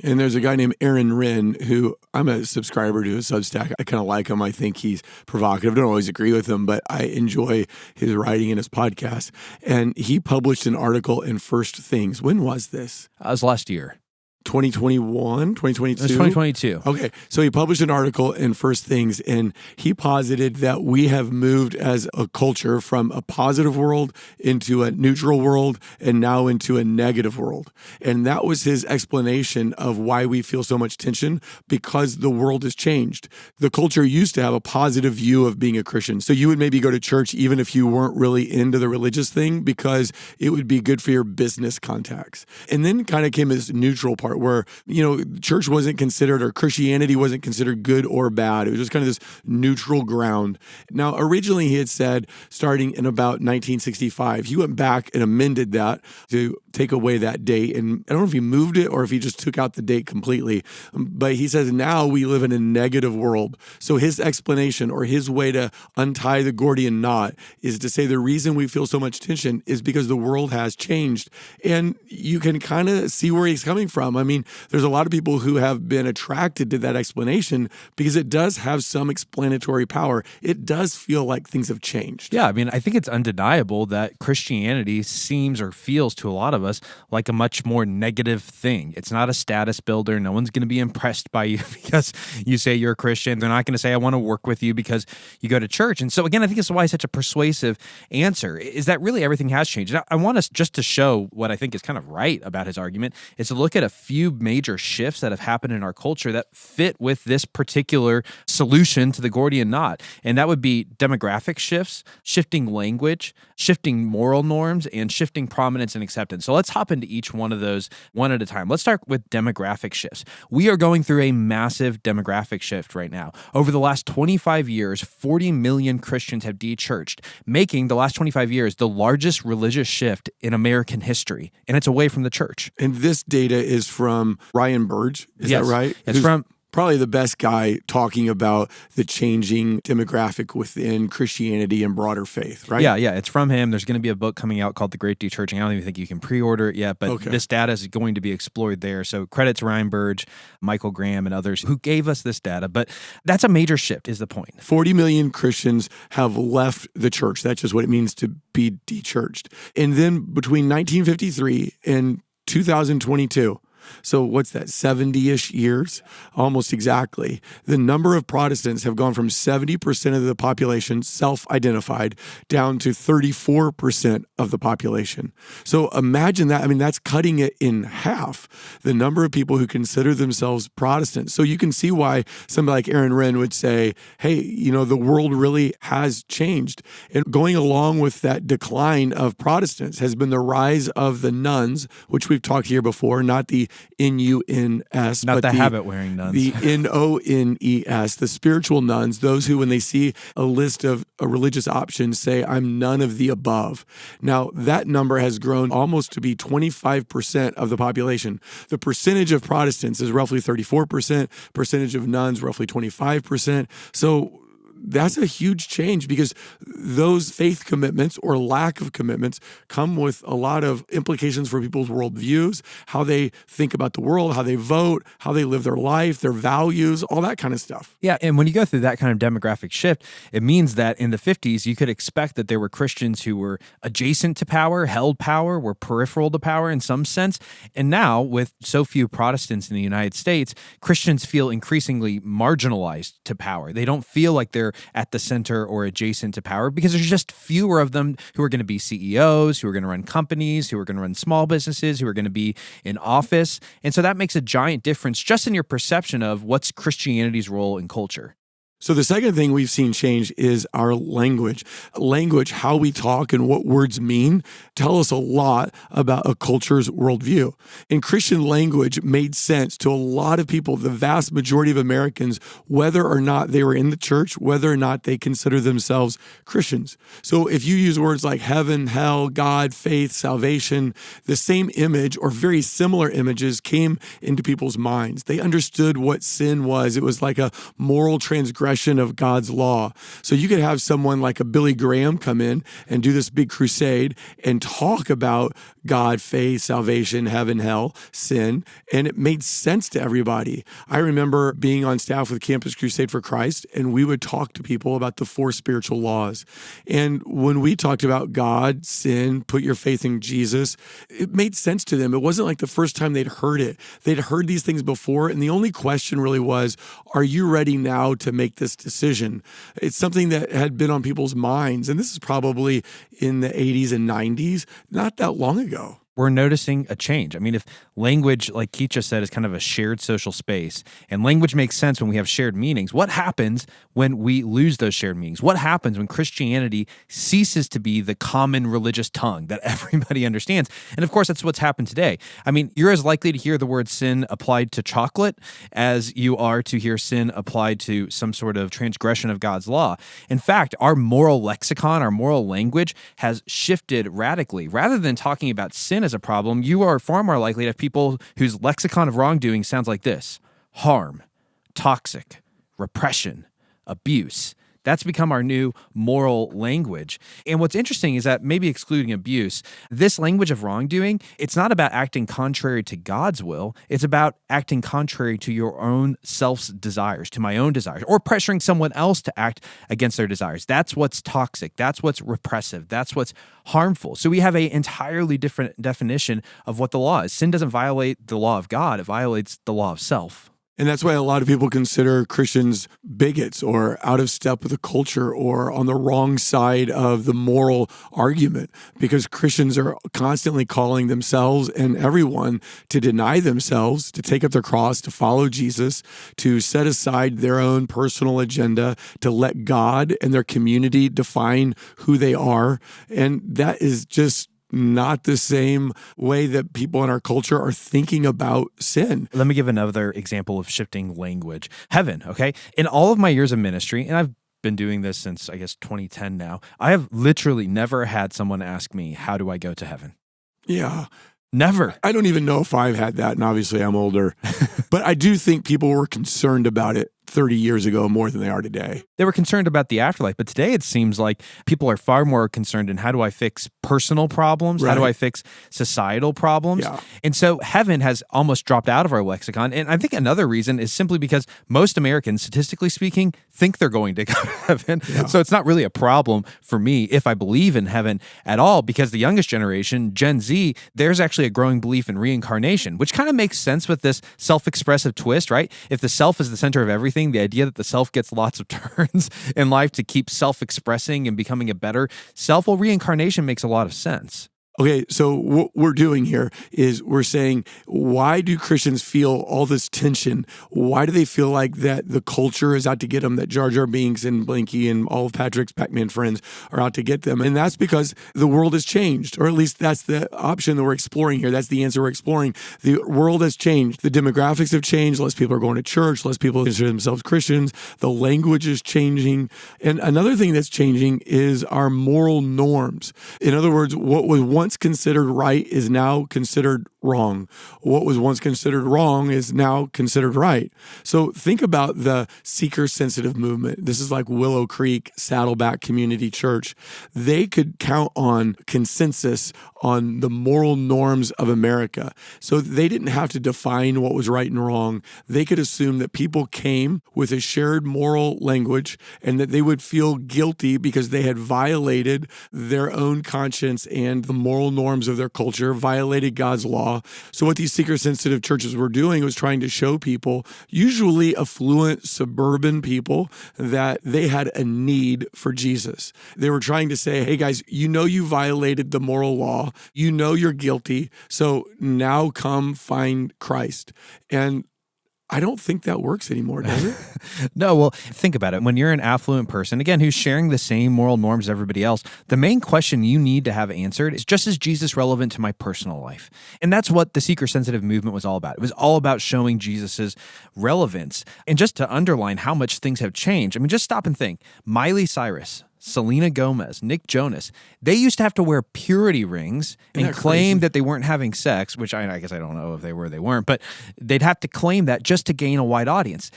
And there's a guy named Renn who I'm a subscriber to his Substack. I kind of like him. I think he's provocative. I don't always agree with him, but I enjoy his writing and his podcast. And he published an article in First Things. When was this? It was last year. 2021, 2022? It was 2022. Okay. So he published an article in First Things, and he posited that we have moved as a culture from a positive world into a neutral world and now into a negative world. And that was his explanation of why we feel so much tension, because the world has changed. The culture used to have a positive view of being a Christian. So you would maybe go to church even if you weren't really into the religious thing, because it would be good for your business contacts. And then kind of came this neutral part where, church wasn't considered, or Christianity wasn't considered good or bad. It was just kind of this neutral ground. Now, originally he had said, starting in about 1965, he went back and amended that to take away that date. And I don't know if he moved it or if he just took out the date completely. But he says now we live in a negative world. So his explanation, or his way to untie the Gordian knot, is to say the reason we feel so much tension is because the world has changed. And you can kind of see where he's coming from. I mean, there's a lot of people who have been attracted to that explanation because it does have some explanatory power. It does feel like things have changed. Yeah, I mean, I think it's undeniable that Christianity seems or feels to a lot of us like a much more negative thing. It's not a status builder. No one's going to be impressed by you because you say you're a Christian. They're not going to say, I want to work with you because you go to church. And so again, I think it's why it's such a persuasive answer, is that really everything has changed. Now, I want us just to show what I think is kind of right about his argument, is to look at a few major shifts that have happened in our culture that fit with this particular solution to the Gordian knot. And that would be demographic shifts, shifting language, shifting moral norms, and shifting prominence and acceptance. So let's hop into each one of those one at a time. Let's start with demographic shifts. We are going through a massive demographic shift right now. Over the last 25 years, 40 million Christians have de-churched, making the last 25 years the largest religious shift in American history. And it's away from the church. And this data is from Ryan Burge. Is that right? It's from probably the best guy talking about the changing demographic within Christianity and broader faith, right? Yeah, it's from him. There's going to be a book coming out called The Great Dechurching. I don't even think you can pre-order it yet, but This data is going to be explored there. So credit to Ryan Burge, Michael Graham, and others who gave us this data. But that's a major shift, is the point. 40 million Christians have left the church. That's just what it means to be de-churched. And then between 1953 and 2022, so what's that, 70-ish years? Almost exactly. The number of Protestants have gone from 70% of the population self-identified down to 34% of the population. So imagine that. I mean, that's cutting it in half, the number of people who consider themselves Protestants. So you can see why somebody like Renn would say, hey, the world really has changed. And going along with that decline of Protestants has been the rise of the nuns, which we've talked here before, not the N-U-N-S. Not the habit-wearing nuns. The N-O-N-E-S, the spiritual nuns, those who, when they see a list of religious options, say, I'm none of the above. Now, that number has grown almost to be 25% of the population. The percentage of Protestants is roughly 34%, percentage of nuns roughly 25%. So that's a huge change, because those faith commitments or lack of commitments come with a lot of implications for people's worldviews, how they think about the world, how they vote, how they live their life, their values, all that kind of stuff. Yeah, and when you go through that kind of demographic shift, it means that in the 50s, you could expect that there were Christians who were adjacent to power, held power, were peripheral to power in some sense. And now, with so few Protestants in the United States, Christians feel increasingly marginalized to power. They don't feel like they're at the center or adjacent to power, because there's just fewer of them who are going to be CEOs, who are going to run companies, who are going to run small businesses, who are going to be in office. And so that makes a giant difference just in your perception of what's Christianity's role in culture. So the second thing we've seen change is our language. Language, how we talk and what words mean, tell us a lot about a culture's worldview. And Christian language made sense to a lot of people, the vast majority of Americans, whether or not they were in the church, whether or not they consider themselves Christians. So if you use words like heaven, hell, God, faith, salvation, the same image or very similar images came into people's minds. They understood what sin was. It was like a moral transgression transgression of God's law. So you could have someone like a Billy Graham come in and do this big crusade and talk about God, faith, salvation, heaven, hell, sin, and it made sense to everybody. I remember being on staff with Campus Crusade for Christ, and we would talk to people about the 4 spiritual laws. And when we talked about God, sin, put your faith in Jesus, it made sense to them. It wasn't like the first time they'd heard it. They'd heard these things before, and the only question really was, are you ready now to make this decision? It's something that had been on people's minds, and this is probably in the 80s and 90s, not that long ago. We're noticing a change. I mean, if language, like Keith just said, is kind of a shared social space, and language makes sense when we have shared meanings, what happens when we lose those shared meanings? What happens when Christianity ceases to be the common religious tongue that everybody understands? And of course, that's what's happened today. I mean, you're as likely to hear the word sin applied to chocolate as you are to hear sin applied to some sort of transgression of God's law. In fact, our moral lexicon, our moral language has shifted radically. Rather than talking about sin as a problem, you are far more likely to have people whose lexicon of wrongdoing sounds like this: harm, toxic, repression, abuse. That's become our new moral language. And what's interesting is that, maybe excluding abuse, this language of wrongdoing, it's not about acting contrary to God's will. It's about acting contrary to your own self's desires, to my own desires, or pressuring someone else to act against their desires. That's what's toxic. That's what's repressive. That's what's harmful. So we have an entirely different definition of what the law is. Sin doesn't violate the law of God. It violates the law of self. And that's why a lot of people consider Christians bigots or out of step with the culture or on the wrong side of the moral argument, because Christians are constantly calling themselves and everyone to deny themselves, to take up their cross, to follow Jesus, to set aside their own personal agenda, to let God and their community define who they are. And that is just not the same way that people in our culture are thinking about sin. Let me give another example of shifting language. Heaven, okay? In all of my years of ministry, and I've been doing this since, I guess, 2010 now, I have literally never had someone ask me, how do I go to heaven? Yeah. Never. I don't even know if I've had that, and obviously I'm older. But I do think people were concerned about it 30 years ago more than they are today. They were concerned about the afterlife, but today it seems like people are far more concerned in how do I fix personal problems? Right. How do I fix societal problems? Yeah. And so heaven has almost dropped out of our lexicon. And I think another reason is simply because most Americans, statistically speaking, think they're going to go to heaven. Yeah. So it's not really a problem for me if I believe in heaven at all, because the youngest generation, Gen Z, there's actually a growing belief in reincarnation, which kind of makes sense with this self-expressive twist, right? If the self is the center of everything, the idea that the self gets lots of turns in life to keep self-expressing and becoming a better self, well, reincarnation makes a lot of sense. Okay, so what we're doing here is we're saying, why do Christians feel all this tension? Why do they feel like that the culture is out to get them, that Jar Jar Binks and Blinky and all of Patrick's Pac-Man friends are out to get them? And that's because the world has changed, or at least that's the option that we're exploring here. That's the answer we're exploring. The world has changed. The demographics have changed. Less people are going to church. Less people consider themselves Christians. The language is changing. And another thing that's changing is our moral norms. In other words, what was once considered right is now considered wrong. What was once considered wrong is now considered right. So think about the seeker-sensitive movement. This is like Willow Creek, Saddleback Community Church. They could count on consensus on the moral norms of America. So they didn't have to define what was right and wrong. They could assume that people came with a shared moral language and that they would feel guilty because they had violated their own conscience and the moral norms of their culture, violated God's law. So what these seeker-sensitive churches were doing was trying to show people, usually affluent suburban people, that they had a need for Jesus. They were trying to say, hey guys, you know you violated the moral law. You know you're guilty. So now come find Christ. And I don't think that works anymore, does it? No, well, think about it. When you're an affluent person, again, who's sharing the same moral norms as everybody else, the main question you need to have answered is, just is Jesus relevant to my personal life? And that's what the seeker-sensitive movement was all about. It was all about showing Jesus's relevance. And just to underline how much things have changed, I mean, just stop and think. Miley Cyrus, Selena Gomez, Nick Jonas, they used to have to wear purity rings and claim that they weren't having sex, which I guess I don't know if they were or they weren't, but they'd have to claim that just to gain a wide audience.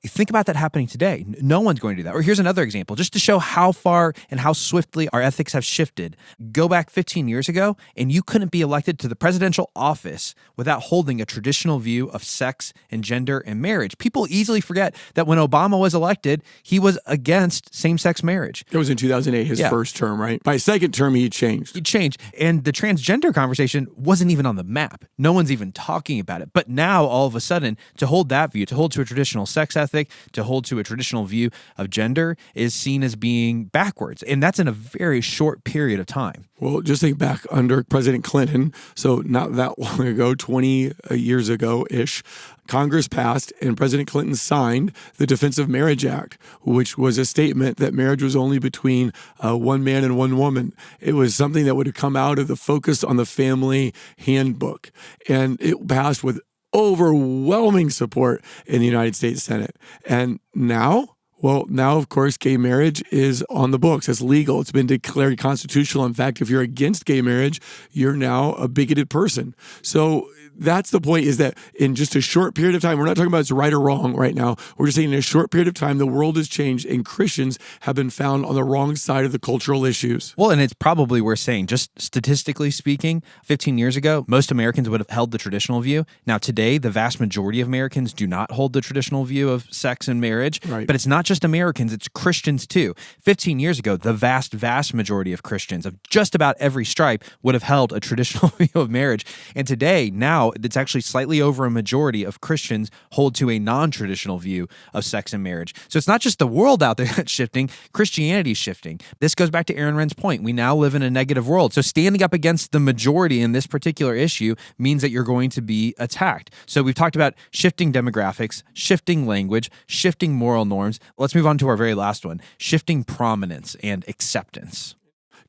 Think about that happening today. No one's going to do that. Or here's another example, just to show how far and how swiftly our ethics have shifted. Go back 15 years ago, and you couldn't be elected to the presidential office without holding a traditional view of sex and gender and marriage. People easily forget that when Obama was elected, he was against same-sex marriage. It was in 2008, his first term, right? By his second term, he changed. He changed. And the transgender conversation wasn't even on the map. No one's even talking about it. But now, all of a sudden, to hold that view, to hold to a traditional sex ethic, to hold to a traditional view of gender is seen as being backwards. And that's in a very short period of time. Well, just think back under President Clinton, so not that long ago, 20 years ago-ish, Congress passed and President Clinton signed the Defense of Marriage Act, which was a statement that marriage was only between one man and one woman. It was something that would have come out of the focus on the family handbook. And it passed with overwhelming support in the United States Senate. And now, of course, gay marriage is on the books. It's legal. It's been declared constitutional. In fact, if you're against gay marriage, you're now a bigoted person. So that's the point, is that in just a short period of time, we're not talking about it's right or wrong right now. We're just saying in a short period of time, the world has changed and Christians have been found on the wrong side of the cultural issues. Well, and it's probably worth saying, just statistically speaking, 15 years ago, most Americans would have held the traditional view. Now, today, the vast majority of Americans do not hold the traditional view of sex and marriage. Right. But it's not just Americans, it's Christians too. 15 years ago, the vast majority of Christians of just about every stripe would have held a traditional view of marriage. And today, now, it's actually slightly over a majority of Christians hold to a non-traditional view of sex and marriage. So it's not just the world out there that's shifting, Christianity's shifting. This goes back to Aaron Renn's point. We now live in a negative world. So standing up against the majority in this particular issue means that you're going to be attacked. So we've talked about shifting demographics, shifting language, shifting moral norms. Let's move on to our very last one, shifting prominence and acceptance.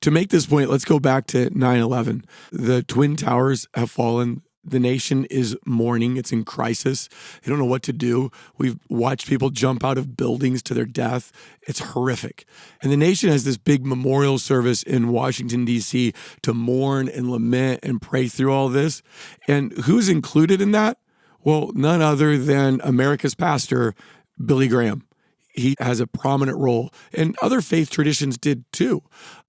To make this point, let's go back to 9/11. The Twin Towers have fallen. The nation is mourning. It's in crisis. They don't know what to do. We've watched people jump out of buildings to their death. It's horrific. And the nation has this big memorial service in Washington, D.C. to mourn and lament and pray through all this. And who's included in that? Well, none other than America's pastor, Billy Graham. He has a prominent role, and other faith traditions did too.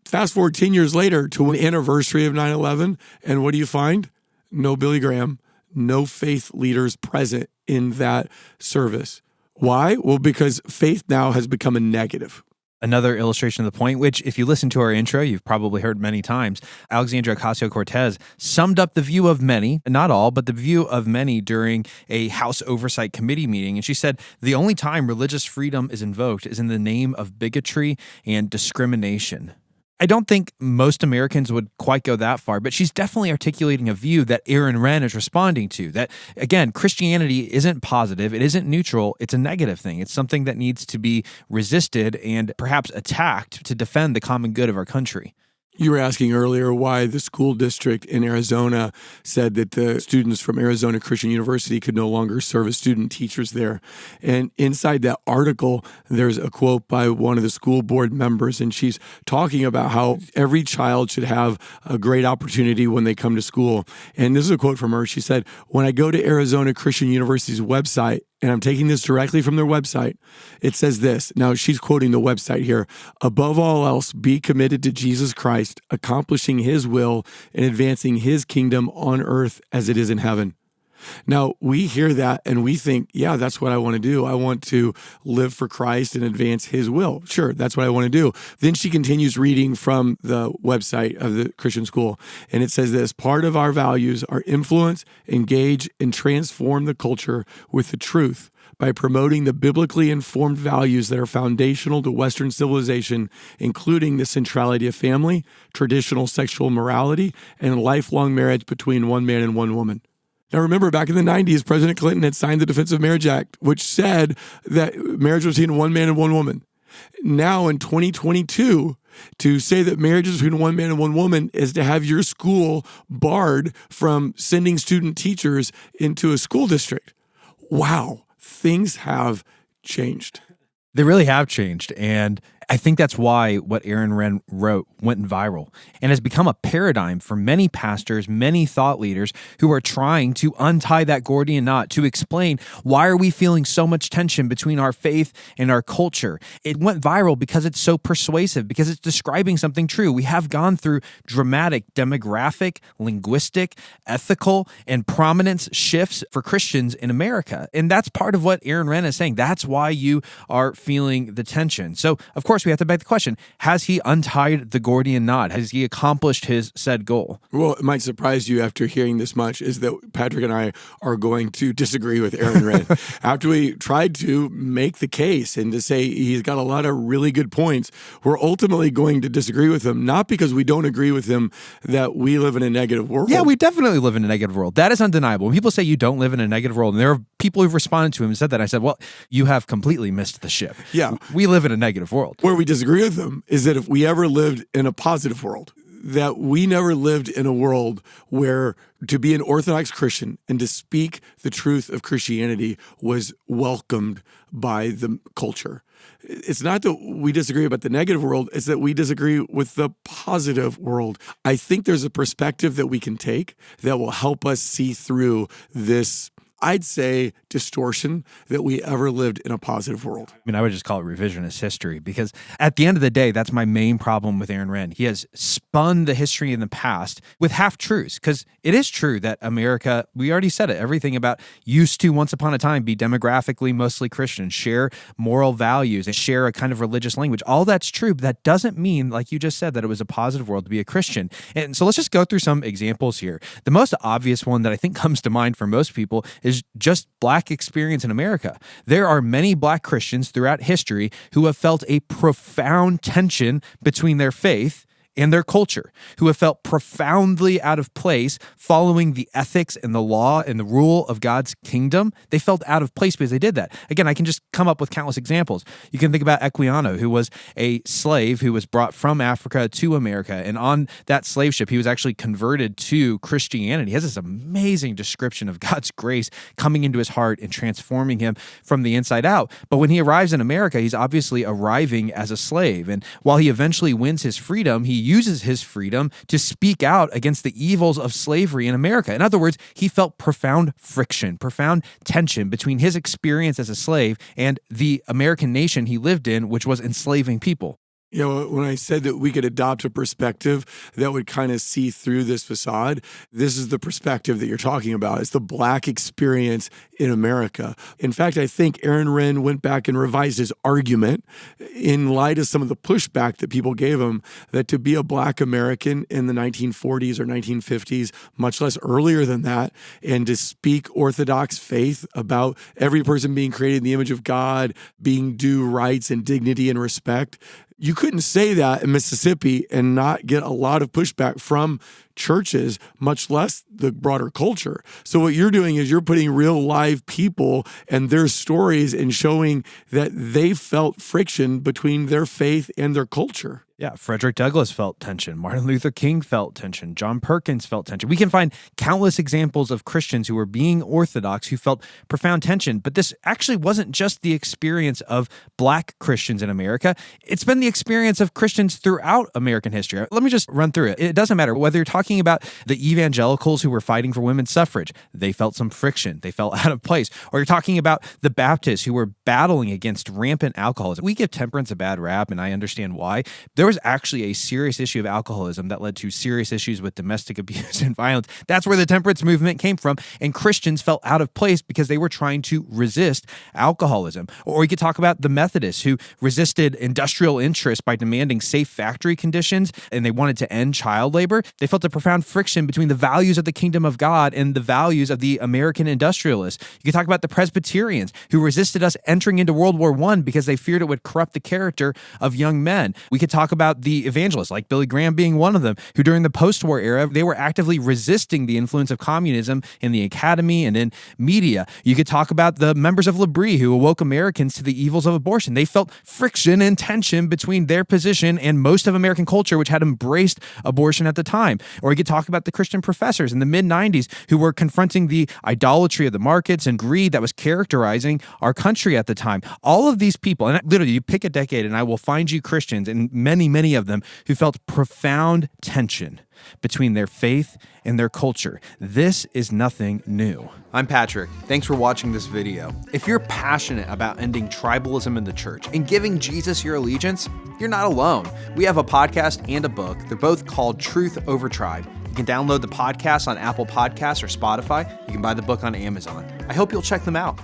Fast forward 10 years later to an anniversary of 9/11, and what do you find? No Billy Graham, no faith leaders present in that service. Why? Well, because faith now has become a negative. Another illustration of the point, which if you listen to our intro, you've probably heard many times, Alexandria Ocasio-Cortez summed up the view of many, not all, but the view of many during a House Oversight Committee meeting. And she said, the only time religious freedom is invoked is in the name of bigotry and discrimination. I don't think most Americans would quite go that far, but she's definitely articulating a view that Aaron Renn is responding to, that, again, Christianity isn't positive, it isn't neutral, it's a negative thing. It's something that needs to be resisted and perhaps attacked to defend the common good of our country. You were asking earlier why the school district in Arizona said that the students from Arizona Christian University could no longer serve as student teachers there. And inside that article, there's a quote by one of the school board members, and she's talking about how every child should have a great opportunity when they come to school. And this is a quote from her. She said, "When I go to Arizona Christian University's website, and I'm taking this directly from their website, it says this." Now, she's quoting the website here. "Above all else, be committed to Jesus Christ, accomplishing his will and advancing his kingdom on earth as it is in heaven." Now, we hear that and we think, yeah, that's what I want to do. I want to live for Christ and advance his will. Sure, that's what I want to do. Then she continues reading from the website of the Christian school, and it says this: "Part of our values are influence, engage, and transform the culture with the truth by promoting the biblically informed values that are foundational to Western civilization, including the centrality of family, traditional sexual morality, and lifelong marriage between one man and one woman." Now, remember, back in the 90s, President Clinton had signed the Defense of Marriage Act, which said that marriage was between one man and one woman. Now, in 2022, to say that marriage is between one man and one woman is to have your school barred from sending student teachers into a school district. Wow, things have changed. They really have changed. And I think that's why what Aaron Renn wrote went viral and has become a paradigm for many pastors, many thought leaders who are trying to untie that Gordian knot to explain why are we feeling so much tension between our faith and our culture. It went viral because it's so persuasive, because it's describing something true. We have gone through dramatic demographic, linguistic, ethical, and prominence shifts for Christians in America. And that's part of what Aaron Renn is saying. That's why you are feeling the tension. So, of course, we have to beg the question, has he untied the Gordian knot? Has he accomplished his said goal? Well, it might surprise you after hearing this much is that Patrick and I are going to disagree with Aaron Renn. After we tried to make the case and to say he's got a lot of really good points, we're ultimately going to disagree with him, not because we don't agree with him that we live in a negative world. Yeah, we definitely live in a negative world. That is undeniable. When people say you don't live in a negative world, and there are people who've responded to him and said that, I said, well, you have completely missed the ship. Yeah. We live in a negative world. Where we disagree with them is that if we ever lived in a positive world, that we never lived in a world where to be an Orthodox Christian and to speak the truth of Christianity was welcomed by the culture. It's not that we disagree about the negative world, it's that we disagree with the positive world. I think there's a perspective that we can take that will help us see through this, I'd say, distortion that we ever lived in a positive world. I mean, I would just call it revisionist history, because at the end of the day, that's my main problem with Aaron Renn. He has spun the history in the past with half-truths, because it is true that America, we already said it, everything about used to once upon a time be demographically mostly Christian, share moral values, and share a kind of religious language. All that's true, but that doesn't mean, like you just said, that it was a positive world to be a Christian. And so let's just go through some examples here. The most obvious one that I think comes to mind for most people is just Black experience in America. There are many Black Christians throughout history who have felt a profound tension between their faith and their culture, who have felt profoundly out of place following the ethics and the law and the rule of God's kingdom. They felt out of place because they did that. Again, I can just come up with countless examples. You can think about Equiano, who was a slave who was brought from Africa to America. And on that slave ship, he was actually converted to Christianity. He has this amazing description of God's grace coming into his heart and transforming him from the inside out. But when he arrives in America, he's obviously arriving as a slave. And while he eventually wins his freedom, he uses his freedom to speak out against the evils of slavery in America. In other words, he felt profound friction, profound tension between his experience as a slave and the American nation he lived in, which was enslaving people. You know, when I said that we could adopt a perspective that would kind of see through this facade, this is the perspective that you're talking about. It's the Black experience in America. In fact, I think Aaron Renn went back and revised his argument in light of some of the pushback that people gave him that to be a Black American in the 1940s or 1950s, much less earlier than that, and to speak Orthodox faith about every person being created in the image of God, being due rights and dignity and respect, you couldn't say that in Mississippi and not get a lot of pushback from churches, much less the broader culture. So what you're doing is you're putting real live people and their stories and showing that they felt friction between their faith and their culture. Yeah, Frederick Douglass felt tension. Martin Luther King felt tension. John Perkins felt tension. We can find countless examples of Christians who were being Orthodox who felt profound tension. But this actually wasn't just the experience of Black Christians in America. It's been the experience of Christians throughout American history. Let me just run through it. It doesn't matter whether you're talking about the evangelicals who were fighting for women's suffrage. They felt some friction. They felt out of place. Or you're talking about the Baptists who were battling against rampant alcoholism. We give temperance a bad rap, and I understand why. There was actually a serious issue of alcoholism that led to serious issues with domestic abuse and violence. That's where the temperance movement came from, and Christians felt out of place because they were trying to resist alcoholism. Or we could talk about the Methodists who resisted industrial interests by demanding safe factory conditions, and they wanted to end child labor. They felt a profound friction between the values of the kingdom of God and the values of the American industrialists. You could talk about the Presbyterians who resisted us entering into World War I because they feared it would corrupt the character of young men. We could talk about the evangelists, like Billy Graham being one of them, who during the post-war era, they were actively resisting the influence of communism in the academy and in media. You could talk about the members of L'Abri who awoke Americans to the evils of abortion. They felt friction and tension between their position and most of American culture, which had embraced abortion at the time. Or we could talk about the Christian professors in the mid-90s who were confronting the idolatry of the markets and greed that was characterizing our country at the time. All of these people, and literally you pick a decade and I will find you Christians, and many, many of them who felt profound tension between their faith and their culture. This is nothing new. I'm Patrick. Thanks for watching this video. If you're passionate about ending tribalism in the church and giving Jesus your allegiance, you're not alone. We have a podcast and a book. They're both called Truth Over Tribe. You can download the podcast on Apple Podcasts or Spotify. You can buy the book on Amazon. I hope you'll check them out.